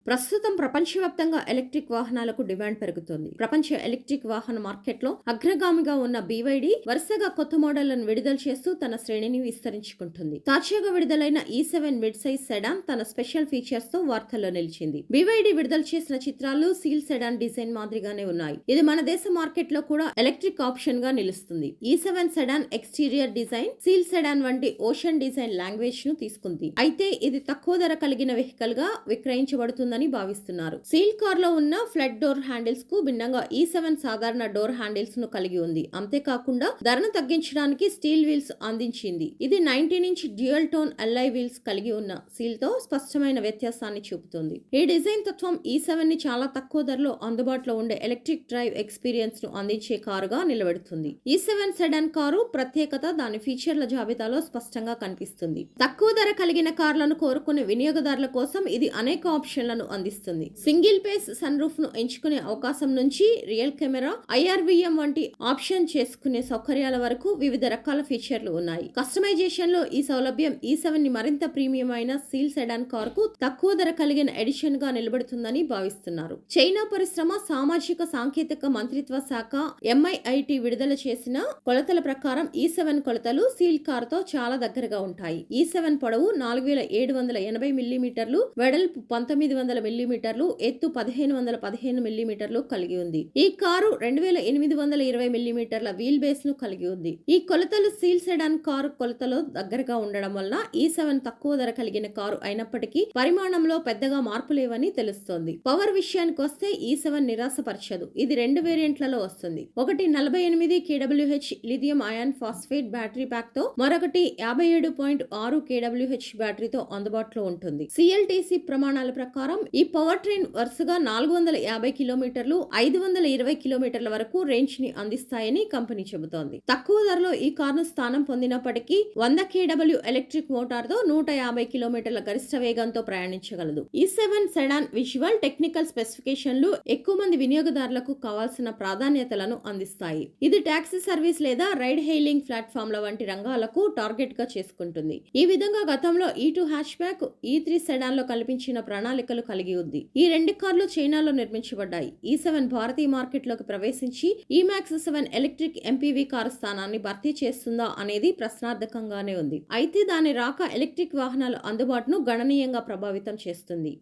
ప్రస్తుతం ప్రపంచవ్యాప్తంగా ఎలక్ట్రిక్ వాహనాలకు డిమాండ్ పెరుగుతోంది. ప్రపంచ ఎలక్ట్రిక్ వాహన మార్కెట్లో అగ్రగామిగా ఉన్న BYD వరుసగా కొత్త మోడళ్లను విడుదల చేస్తూ తన శ్రేణిని విస్తరించుకుంటుంది. తాజాగా విడుదలైన E7 మిడ్ సైజ్ సెడాన్ తన స్పెషల్ ఫీచర్స్ తో వార్తల్లో నిలిచింది. BYD విడుదల చేసిన చిత్రాలు సీల్ సెడాన్ డిజైన్ మాదిరిగానే ఉన్నాయి. ఇది మన దేశ మార్కెట్ లో కూడా ఎలక్ట్రిక్ ఆప్షన్ గా నిలుస్తుంది. E7 sedan exterior design seal sedan వంటి ఓషన్ డిజైన్ లాంగ్వేజ్ ను తీసుకుంది. అయితే ఇది తక్కువ ధర కలిగిన వెహికల్ గా విక్రయించబడుతుంది భావిస్తున్నారు. సీల్ కార్ లో ఉన్న ఫ్లడ్ డోర్ హ్యాండిల్స్ కు భిన్నంగా E7 సాధారణ డోర్ హ్యాండిల్స్ ను కలిగి ఉంది. అంతేకాకుండా ధరను తగ్గించడానికి స్టీల్ వీల్స్ అందించింది. ఇది 19 inch dual tone allied wheels కలిగి ఉన్న సీల్ తో స్పష్టమైన వ్యత్యాసాన్ని చూపుతుంది. ఈ డిజైన్ తత్వం E7 ని చాలా తక్కువ ధరలో అందుబాటులో ఉండే ఎలక్ట్రిక్ డ్రైవ్ ఎక్స్పీరియన్స్ ను అందించే కారుగా నిలబెడుతుంది. E7 సెడాన్ కారు ప్రత్యేకత దాని ఫీచర్ల జాబితాలో స్పష్టంగా కనిపిస్తుంది. తక్కువ ధర కలిగిన కార్లను కోరుకునే వినియోగదారుల కోసం ఇది అనేక ఆప్షన్లను అందిస్తుంది. సింగిల్ పేస్ సన్ రూఫ్ ను ఎంచుకునే అవకాశం నుంచి రియల్ కెమెరా, IRVM వంటి ఆప్షన్ చేసుకునే సౌకర్యాల వరకు వివిధ రకాల ఫీచర్లు ఉన్నాయి. కస్టమైజేషన్ లో ఈ సౌలభ్యం E7 ని మరింత ప్రీమియం అయిన సీల్ సెడాన్ కార్ కు తక్కువ ధర కలిగిన ఎడిషన్ గా నిలబడుతుందని భావిస్తున్నారు. చైనా పరిశ్రమ సామాజిక సాంకేతిక మంత్రిత్వ శాఖ MIIT విడుదల చేసిన కొలతల ప్రకారం E7 కొలతలు సీల్ కార్ తో చాలా దగ్గరగా ఉంటాయి. E7 పొడవు 4780 మిల్లీమీటర్లు, వెడల్పు 1900 మిల్లీమీటర్లు, ఎత్తు 1515 మిల్లీమీటర్లు కలిగి ఉంది. ఈ కారు 2820 మిల్లీమీటర్ల వీల్ బేస్ ను కలిగి ఉంది. ఈ కొలతలు సీల్ సెడాన్ కారు కొలతలో దగ్గరగా ఉండడం వలన E7 తక్కువ ధర కలిగిన కారు అయినప్పటికీ పరిమాణంలో పెద్దగా మార్పు లేవని తెలుస్తోంది. పవర్ విషయానికి వస్తే E7 నిరాశపరచదు. ఇది రెండు వేరియంట్లలో వస్తుంది. ఒకటి 48 kWh lithium ion phosphate battery pack తో, మరొకటి 57.6 kWh బ్యాటరీతో అందుబాటులో ఉంటుంది. CLTC ప్రమాణాల ప్రకారం ఈ పవర్ ట్రైన్ వరుసగా 450 కిలోమీటర్లు, 520 కిలోమీటర్ల వరకు రేంజ్ ని అందిస్తాయని కంపెనీ చెబుతోంది. తక్కువ ధరలో ఈ కారును స్థానం పొందినప్పటికీ 100 kW ఎలక్ట్రిక్ మోటార్ తో 150 కిలోమీటర్ల గరిష్ట వేగంతో ప్రయాణించగలదు. E7 సెడాన్ విజువల్, టెక్నికల్ స్పెసిఫికేషన్లు ఎక్కువ మంది వినియోగదారులకు కావాల్సిన ప్రాధాన్యతలను అందిస్తాయి. ఇది టాక్సీ సర్వీస్ లేదా రైడ్ హెయిలింగ్ ప్లాట్ఫామ్ల వంటి రంగాలకు టార్గెట్ గా చేసుకుంటుంది. ఈ విధంగా గతంలో E2 hatch back, E3 sedan లో కల్పించిన ప్రణాళికలు కలిగి ఉంది. ఈ రెండు కార్లు చైనాలో నిర్మించబడ్డాయి. E7 భారతీయ మార్కెట్ లోకి ప్రవేశించి EMAX 7 ఎలక్ట్రిక్ MPV కారు స్థానాన్ని భర్తీ చేస్తుందా అనేది ప్రశ్నార్థకంగానే ఉంది. అయితే దాని రాక ఎలక్ట్రిక్ వాహనాల అందుబాటును గణనీయంగా ప్రభావితం చేస్తుంది.